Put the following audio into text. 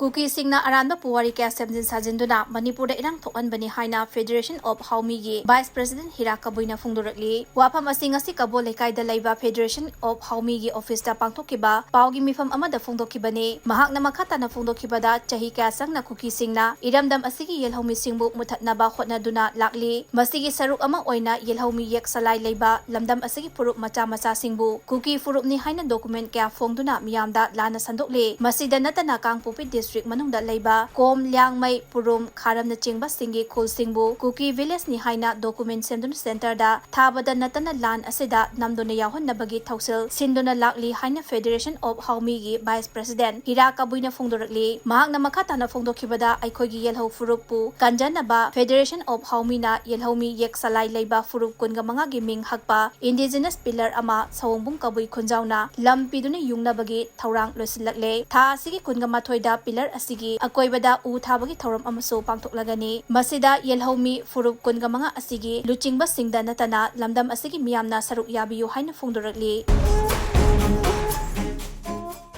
Kuki Singna Aranba Puwari kaya Semjin Sajinduna Manipurda Erang Thokhanbani Haina Federation of MAMI gi Vice President Heera Kabui na phungdorakli wafam asi ngasi Kabul lekai da laiba Federation of MAMI gi office da pangthokiba paugi mifam amada phungdokibani mahakna makhata na phungdokibada chahi kaya sangna Kuki Singna iramdam asigi yelhomi singbu muthatnaba khotnaduna lakli masigi saruk ama oina yelhomi yek salai laiba lamdam asigi furup macha macha singbu Kuki furup ni haina document kaya phongduna miyamda lana sandokle masida natana kangpopi district manungda laiba kom lyangmai purum kharamna chingba singi khul singbu Kuki village ni haina document sendun center da thabada natana lan asida namduna yahon nabagi thausil sinduna lakli haina Federation of MAMI gi Vice President Heera Kabui na phungdorakli mahakna makhata na phungdokhibada aikhoigi yelho furupu kanjanaba Federation of MAMI na yelhomi yek salai laiba furup kunga manga gi ming hakpa indigenous pillar ama sawongbum Kabui khunjauna lam piduna yungnabagi thaurang losilakle tha asigi kunga mathoida pillar asigi akoibada u thabagi thoram amaso pangthoklagani masida yelhomi furup kunga manga asigi luchingba singda natana lamdam asigi miyamna saruk yabiyu haina phungdorakli